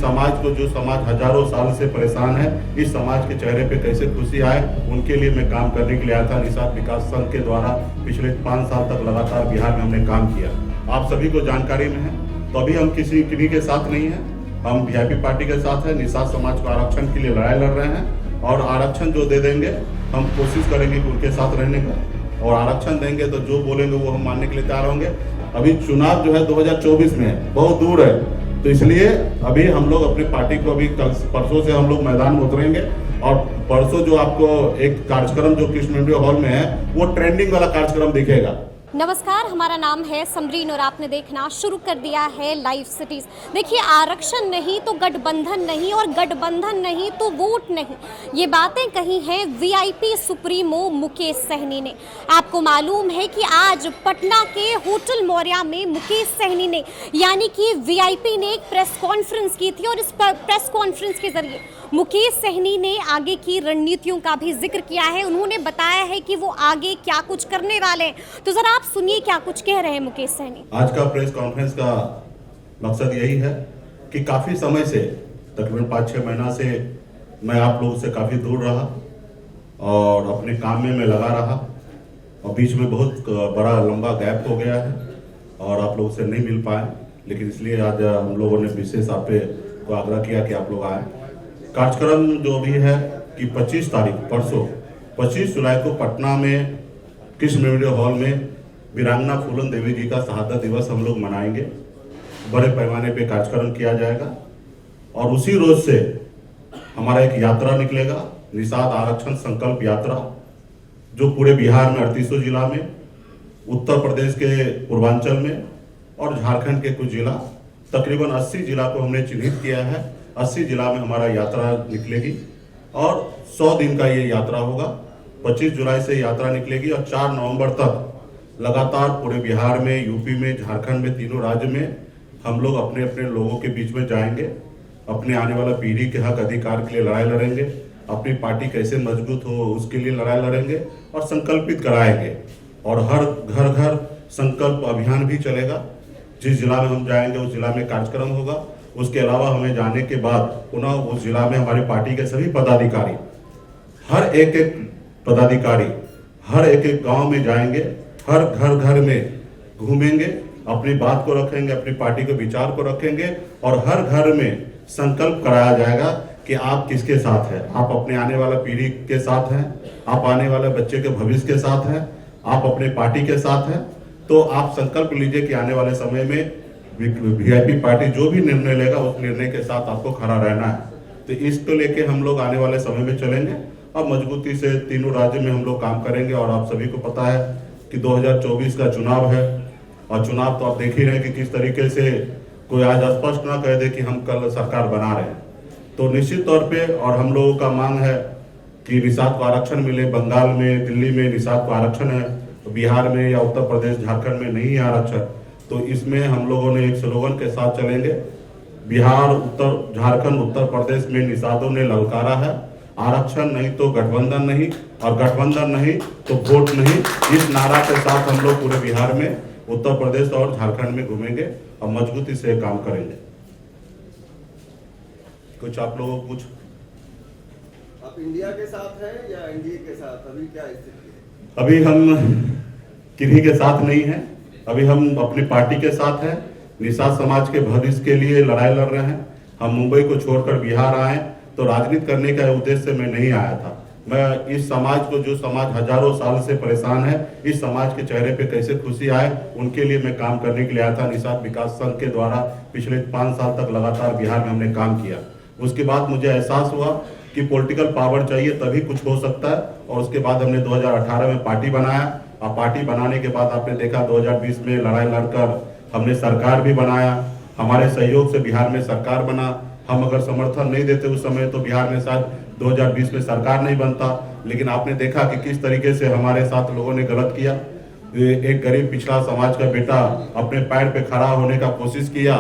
समाज को, जो समाज हजारों साल से परेशान है, इस समाज के चेहरे पे कैसे खुशी आए, उनके लिए मैं काम करने के लिए आया था। निषाद विकास संघ के द्वारा पिछले 5 साल तक लगातार बिहार में हमने काम किया, आप सभी को जानकारी में है। तो अभी हम किन्हीं के साथ नहीं है, हम वीआईपी पार्टी के साथ है। निषाद समाज को आरक्षण के लिए लड़ाई लड़ रहे हैं और आरक्षण जो दे देंगे हम कोशिश करेंगे कि उनके साथ रहने का, और आरक्षण देंगे तो जो बोलेंगे वो हम मानने के लिए तैयार होंगे। अभी चुनाव जो है 2024 में है, बहुत दूर है, तो इसलिए अभी हम लोग अपनी पार्टी को अभी कल परसों से हम लोग मैदान में उतरेंगे। और परसों जो आपको एक कार्यक्रम जो कृष्ण मेमोरियल हॉल में है, वो ट्रेंडिंग वाला कार्यक्रम दिखेगा। नमस्कार, हमारा नाम है समरीन और आपने देखना शुरू कर दिया है लाइव सिटीज। देखिए, आरक्षण नहीं तो गठबंधन नहीं, और गठबंधन नहीं तो वोट नहीं, ये बातें कही हैं वीआईपी सुप्रीमो मुकेश सहनी ने। आपको मालूम है कि आज पटना के होटल मौर्या में मुकेश सहनी ने यानी कि वीआईपी ने एक प्रेस कॉन्फ्रेंस की थी, और इस प्रेस कॉन्फ्रेंस के जरिए मुकेश सहनी ने आगे की रणनीतियों का भी जिक्र किया है। उन्होंने बताया है कि वो आगे क्या कुछ करने वाले हैं, तो जरा आप सुनिए क्या कुछ कह रहे हैं मुकेश सहनी। आज का प्रेस कॉन्फ्रेंस का मकसद यही है कि काफी समय से, तकरीबन 5-6 महीना से मैं आप लोगों से काफी दूर रहा और अपने काम में मैं लगा रहा, और बीच में बहुत बड़ा लंबा गैप हो गया है और आप लोगों से नहीं मिल पाए। लेकिन इसलिए आज हम लोगों ने विशेष आप पे को आग्रह किया कि आप लोग आए। कार्यक्रम जो भी है कि 25 तारीख परसों 25 जुलाई को पटना में कृष्ण मेमोरियल हॉल में वीरांगना फूलन देवी जी का शहादत दिवस हम लोग मनाएंगे। बड़े पैमाने पे कार्यक्रम किया जाएगा और उसी रोज से हमारा एक यात्रा निकलेगा, निषाद आरक्षण संकल्प यात्रा, जो पूरे बिहार में 38 जिला में, उत्तर प्रदेश के पूर्वांचल में और झारखंड के कुछ जिला, तकरीबन 80 जिला को हमने चिन्हित किया है। 80 जिला में हमारा यात्रा निकलेगी और 100 दिन का ये यात्रा होगा। 25 जुलाई से यात्रा निकलेगी और 4 नवंबर तक लगातार पूरे बिहार में, यूपी में, झारखंड में, तीनों राज्य में हम लोग अपने अपने लोगों के बीच में जाएंगे। अपने आने वाला पीढ़ी के हक अधिकार के लिए लड़ाई लड़ेंगे, अपनी पार्टी कैसे मजबूत हो उसके लिए लड़ाई लड़ेंगे और संकल्पित कराएंगे। और हर घर घर संकल्प अभियान भी चलेगा। जिस जिला में हम जाएंगे उस जिला में कार्यक्रम होगा। उसके अलावा हमें जाने के बाद पुनः उस जिला में हमारी पार्टी के सभी पदाधिकारी, हर एक पदाधिकारी हर एक गांव में जाएंगे, हर घर में घूमेंगे, अपनी बात को रखेंगे, अपनी पार्टी के विचार को रखेंगे और हर घर में संकल्प कराया जाएगा कि आप किसके साथ हैं। आप अपने आने वाला पीढ़ी के साथ हैं, आप आने वाले बच्चे के भविष्य के साथ हैं, आप अपने पार्टी के साथ हैं। तो आप संकल्प लीजिए कि आने वाले समय में वीआईपी पार्टी जो भी निर्णय लेगा उस निर्णय के साथ आपको खड़ा रहना है। तो इसको लेके हम लोग आने वाले समय में चलेंगे और मजबूती से तीनों राज्य में हम लोग काम करेंगे। और आप सभी को पता है कि 2024 का चुनाव है और चुनाव तो आप देख ही रहे हैं कि किस तरीके से कोई आज स्पष्ट ना कह दे कि हम कल सरकार बना रहे हैं। तो निश्चित तौर पे और हम लोगों का मांग है कि निषाद को आरक्षण मिले। बंगाल में, दिल्ली में निषाद को आरक्षण है, तो बिहार में या उत्तर प्रदेश, झारखंड में नहीं है आरक्षण। तो इसमें हम लोगों ने एक स्लोगन के साथ चलेंगे। बिहार, झारखंड, उत्तर प्रदेश में निषादों ने ललकारा है, आरक्षण नहीं तो गठबंधन नहीं, और गठबंधन नहीं तो वोट नहीं। इस नारा के साथ हम लोग पूरे बिहार में, उत्तर प्रदेश और झारखंड में घूमेंगे और मजबूती से काम करेंगे। कुछ आप लोगों को कुछ आप इंडिया के साथ हैं या एनडीए के साथ, अभी क्या स्थिति है? अभी हम किन्हीं के साथ नहीं हैं, अभी हम अपनी पार्टी के साथ हैं। निषाद समाज के भविष्य के लिए लड़ाई लड़ रहे हैं। हम मुंबई को छोड़कर बिहार आए तो राजनीति करने का उद्देश्य से मैं नहीं आया था। मैं इस समाज को, जो समाज हजारों साल से परेशान है, इस समाज के चेहरे पे कैसे खुशी आए, उनके लिए मैं काम करने के लिए आया था। निषाद विकास संघ के द्वारा पिछले 5 साल तक लगातार बिहार में हमने काम किया। उसके बाद मुझे एहसास हुआ कि पॉलिटिकल पावर चाहिए तभी कुछ हो सकता है, और उसके बाद हमने 2018 में पार्टी बनाया। और पार्टी बनाने के बाद आपने देखा 2020 में लड़ाई लड़कर हमने सरकार भी बनाया। हमारे सहयोग से बिहार में सरकार बना। हम अगर समर्थन नहीं देते उस समय तो बिहार में शायद 2020 में सरकार नहीं बनता। लेकिन आपने देखा कि किस तरीके से हमारे साथ लोगों ने गलत किया। एक गरीब पिछड़ा समाज का बेटा अपने पैर पे खड़ा होने का कोशिश किया,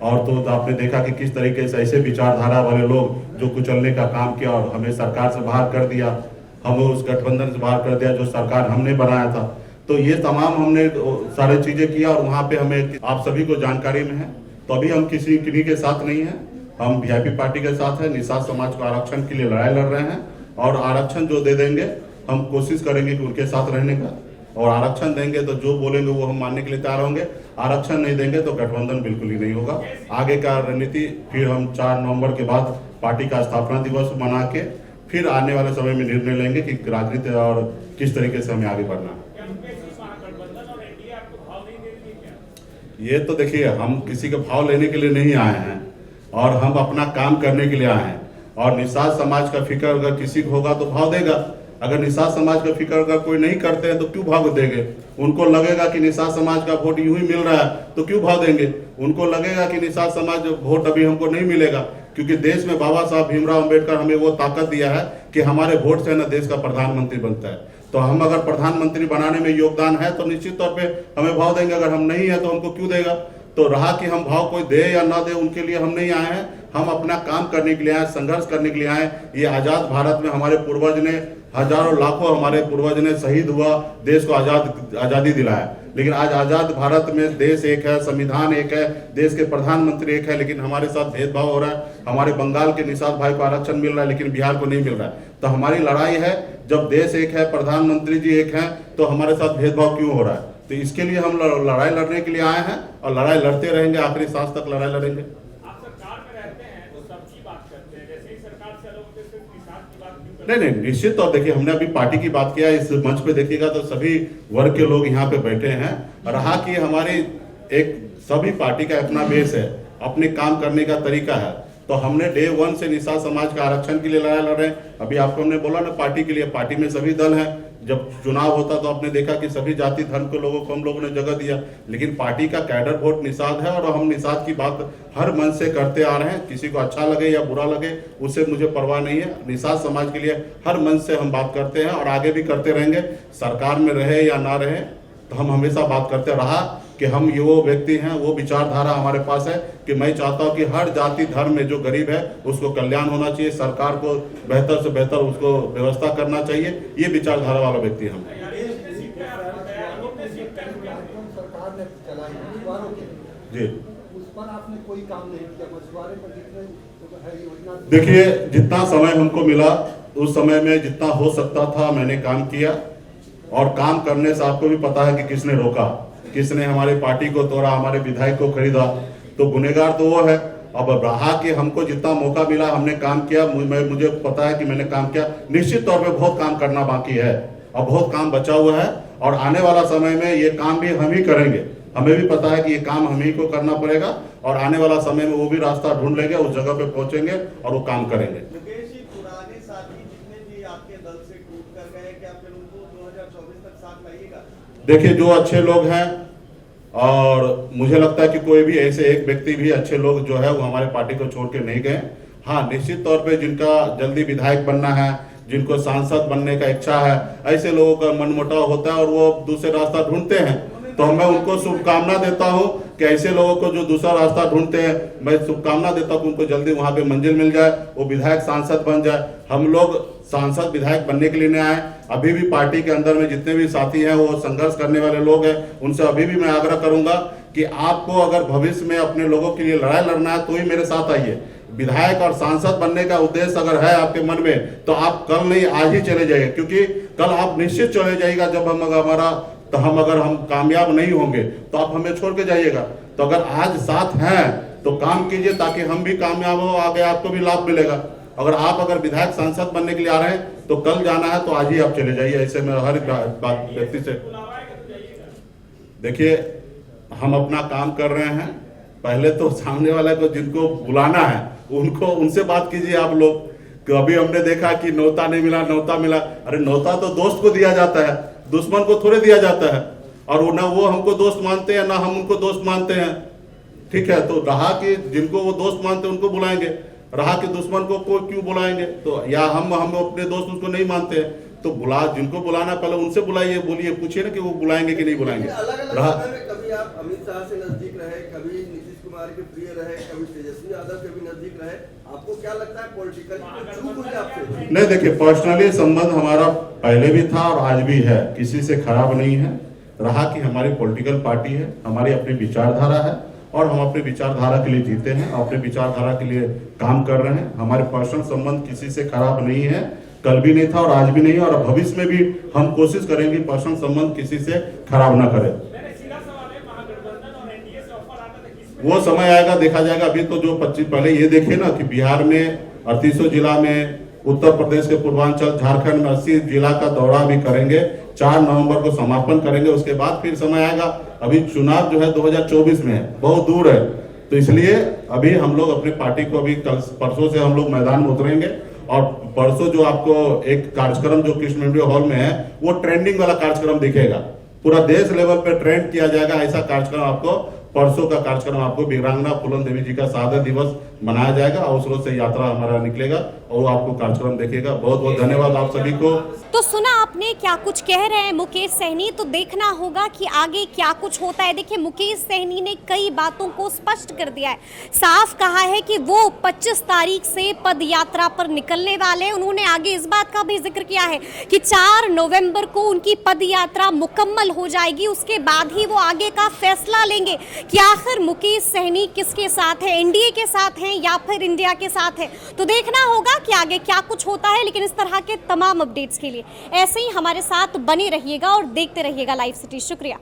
और तो आपने देखा कि किस तरीके से ऐसे विचारधारा वाले लोग जो कुचलने का काम किया और हमें सरकार से बाहर कर दिया, हमें उस गठबंधन से बाहर कर दिया जो सरकार हमने बनाया था। तो ये तमाम हमने सारे चीजें किया और वहां पे हमें, आप सभी को जानकारी में है। तो अभी हम किन्हीं के साथ नहीं है, हम वीआईपी पार्टी के साथ है, निषाद समाज को आरक्षण के लिए लड़ाई लड़ रहे हैं और आरक्षण जो दे देंगे हम कोशिश करेंगे कि उनके साथ रहने का, और आरक्षण देंगे तो जो बोलेंगे वो हम मानने के लिए तैयार होंगे। आरक्षण नहीं देंगे तो गठबंधन बिल्कुल ही नहीं होगा। आगे का रणनीति फिर हम 4 नवंबर के बाद पार्टी का स्थापना दिवस मना के फिर आने वाले समय में निर्णय लेंगे कि राजनीति और किस तरीके से हमें आगे बढ़ना है। ये तो देखिए, हम किसी के भाव लेने के लिए नहीं आए हैं और हम अपना काम करने के लिए आए हैं। और निषाद समाज का फिक्र अगर किसी को होगा तो भाव देगा। अगर निषाद समाज का फिक्र अगर कोई नहीं करते हैं तो क्यों भाव देंगे? उनको लगेगा कि निषाद समाज का वोट यूं ही मिल रहा है तो क्यों भाव देंगे? उनको लगेगा कि निषाद समाज वोट अभी हमको नहीं मिलेगा, क्योंकि देश में बाबा साहब भीमराव अंबेडकर हमें वो ताकत दिया है कि हमारे वोट से ना देश का प्रधानमंत्री बनता है। तो हम अगर प्रधानमंत्री बनाने में योगदान है तो निश्चित तौर पे हमें भाव देंगे। अगर हम नहीं है तो हमको क्यों देगा? तो रहा कि हम भाव कोई दे या ना दे, उनके लिए हम नहीं आए हैं। हम अपना काम करने के लिए आए, संघर्ष करने के लिए आए। ये आजाद भारत में हमारे पूर्वज ने, हजारों लाखों हमारे पूर्वज ने शहीद हुआ, देश को आजादी दिलाया। लेकिन आज आजाद भारत में देश एक है, संविधान एक है, देश के प्रधानमंत्री एक है, लेकिन हमारे साथ भेदभाव हो रहा है। हमारे बंगाल के निषाद भाई को आरक्षण मिल रहा है लेकिन बिहार को नहीं मिल रहा है। तो हमारी लड़ाई है, जब देश एक है, प्रधानमंत्री जी एक है, तो हमारे साथ भेदभाव क्यों हो रहा है? तो इसके लिए हम लड़ाई लड़ने के लिए आए हैं और लड़ाई लड़ते रहेंगे, आखिरी सांस तक लड़ाई लड़ेंगे। आप सरकार में रहते हैं तो सबकी बात करते हैं, जैसे ही सरकार से अलग होते हैं सिर्फ निषाद की बात क्यों करते हैं? नहीं, निश्चित तौर देखिए, हमने अभी पार्टी की बात किया। इस मंच पे देखिएगा तो सभी वर्ग के लोग यहाँ पे बैठे हैं। रहा कि हमारी एक सभी पार्टी का अपना बेस है, अपने काम करने का तरीका है। तो हमने डे 1 से निषाद समाज का आरक्षण के लिए लड़ाई लड़ रहे हैं। अभी आपको हमने बोला ना, पार्टी के लिए, पार्टी में सभी दल हैं। जब चुनाव होता तो आपने देखा कि सभी जाति धर्म के लोगों को हम लोगों ने जगह दिया, लेकिन पार्टी का कैडर वोट निषाद है और हम निषाद की बात हर मन से करते आ रहे हैं। किसी को अच्छा लगे या बुरा लगे उससे मुझे परवाह नहीं है। निषाद समाज के लिए हर मन से हम बात करते हैं और आगे भी करते रहेंगे। सरकार में रहे या ना रहे तो हम हमेशा बात करते रहा कि हम ये वो व्यक्ति हैं, वो विचारधारा हमारे पास है कि मैं चाहता हूं कि हर जाति धर्म में जो गरीब है उसको कल्याण होना चाहिए, सरकार को बेहतर से बेहतर उसको व्यवस्था करना चाहिए। ये विचारधारा वाला व्यक्ति हम। जी, उस पर आपने कोई काम नहीं किया, मछुआरे पर जितने है योजना। देखिए, जितना समय हमको मिला उस समय में जितना हो सकता था मैंने काम किया। और काम करने से आपको भी पता है कि किसने रोका, किसने हमारी पार्टी को तोड़ा, हमारे विधायक को खरीदा। तो गुनहगार तो वो है। अब रहा कि हमको जितना मौका मिला हमने काम किया। मुझे पता है कि मैंने काम किया। निश्चित तौर पे बहुत काम करना बाकी है और बहुत काम बचा हुआ है और आने वाला समय में ये काम भी हम ही करेंगे। हमें भी पता है कि ये काम हम ही को करना पड़ेगा और आने वाला समय में वो भी रास्ता ढूंढ लेंगे, उस जगह पे पहुंचेंगे और वो काम करेंगे। पुराने साथी जितने भी आपके दल से टूट कर गए, क्या फिर उनको 2024 तक साथ लाइएगा? देखिए, जो अच्छे लोग हैं और मुझे लगता है कि कोई भी ऐसे एक व्यक्ति भी, अच्छे लोग जो है वो हमारे पार्टी को छोड़ के नहीं गए। हाँ, निश्चित तौर पे जिनका जल्दी विधायक बनना है, जिनको सांसद बनने का इच्छा है, ऐसे लोगों का मनमुटाव होता है और वो दूसरे रास्ता ढूंढते हैं। तो मैं उनको शुभकामना देता हूं कि ऐसे लोगों को जो दूसरा रास्ता ढूंढते हैं, मैं शुभकामना देता हूं कि उनको जल्दी वहां पे मंजिल मिल जाए, वो विधायक सांसद बन जाए। हम लोग सांसद विधायक बनने के लिए नहीं आए। अभी भी पार्टी के अंदर में जितने भी साथी हैं वो संघर्ष करने वाले लोग हैं, उनसे अभी भी मैं आग्रह करूंगा कि आपको अगर भविष्य में अपने लोगों के लिए लड़ाई लड़ना है तो ही मेरे साथ आइए। विधायक और सांसद बनने का उद्देश्य अगर है आपके मन में तो आप कल नहीं आज ही चले जाइए, क्योंकि कल आप निश्चित चले जाइएगा जब हम अगर हम कामयाब नहीं होंगे तो आप हमें छोड़ के जाइएगा। तो अगर आज साथ हैं तो काम कीजिए ताकि हम भी कामयाब हो, आगे आपको भी लाभ मिलेगा। अगर विधायक सांसद बनने के लिए आ रहे हैं तो कल जाना है तो आज ही आप चले जाइए। ऐसे में हर व्यक्ति से देखिए, हम अपना काम कर रहे हैं। पहले तो सामने वाले को जिनको बुलाना है उनसे बात कीजिए आप लोग। कभी हमने देखा कि न्योता नहीं मिला, न्योता मिला। अरे न्योता तो दोस्त को दिया जाता है, दुश्मन को थोड़े दिया जाता है। और ना वो हमको दोस्त मानते हैं ना हम उनको दोस्त मानते हैं। ठीक है, तो रहा कि जिनको वो दोस्त मानते हैं उनको बुलाएंगे, रहा कि दुश्मन को क्यों बुलाएंगे? तो या हम अपने दोस्त उसको नहीं मानते हैं तो जिनको बुलाना पहले उनसे बुलाइए, बोलिए, पूछिए ना कि वो बुलाएंगे कि नहीं बुलाएंगे। रहा कभी आप अमित शाह से नजदीक रहे, कभी नीतीश कुमार के प्रिय रहे, कभी तेजस्वी यादव के भी नजदीक रहे। आपको क्या लगता है पॉलिटिकल चूक हुई आपसे? नहीं, देखिए, पर्सनली संबंध हमारा पहले भी था और आज भी है, किसी से खराब नहीं है। रहा कि हमारी पॉलिटिकल पार्टी है, हमारी अपनी विचारधारा है और हम अपने विचारधारा के लिए जीते हैं, अपने विचारधारा के लिए काम कर रहे हैं। हमारे पर्सनल संबंध किसी से खराब नहीं है, कल भी नहीं था और आज भी नहीं है, और भविष्य में भी हम कोशिश करेंगे पर्सनल संबंध किसी से खराब ना करें। मेरा सीधा सवाल है, महागठबंधन और एनडीए से ऑफर आता था, किसमें वो समय आएगा, देखा जाएगा। अभी तो जो 25 पहले ये देखिए ना कि बिहार में 38 जिला में, उत्तर प्रदेश के पूर्वांचल, झारखंड में 80 जिला का दौरा भी करेंगे। 4 नवंबर को समापन करेंगे, उसके बाद फिर समय आएगा। अभी चुनाव जो है 2024 में है, बहुत दूर है, तो इसलिए अभी हम लोग अपनी पार्टी को अभी कल परसों से हम लोग मैदान में उतरेंगे। और परसों जो आपको एक कार्यक्रम जो कृष्ण मंदिर हॉल में है, वो ट्रेंडिंग वाला कार्यक्रम दिखेगा, पूरा देश लेवल पे ट्रेंड किया जाएगा। ऐसा कार्यक्रम आपको परसों का कार्यक्रम आपको वीरांगना फूलन देवी जी का शहादत दिवस मनाया जाएगा, और उस रोज से यात्रा हमारा निकलेगा और आपको कार्यक्रम देखेगा। बहुत बहुत धन्यवाद आप सभी को। तो सुना आपने क्या कुछ कह रहे हैं मुकेश सहनी, तो देखना होगा कि आगे क्या कुछ होता है। देखिए, मुकेश सहनी ने कई बातों को स्पष्ट कर दिया है, साफ कहा है कि वो 25 तारीख से पद यात्रा पर निकलने वाले हैं। उन्होंने आगे इस बात का भी जिक्र किया है कि 4 नवंबर को उनकी पद यात्रा मुकम्मल हो जाएगी, उसके बाद ही वो आगे का फैसला लेंगे कि आखिर मुकेश सहनी किसके साथ है, एनडीए के साथ हैं या फिर इंडिया के साथ है। तो देखना होगा कि आगे क्या कुछ होता है, लेकिन इस तरह के तमाम अपडेट्स के लिए ऐसे ही हमारे साथ बने रहिएगा और देखते रहिएगा लाइव सिटी। शुक्रिया।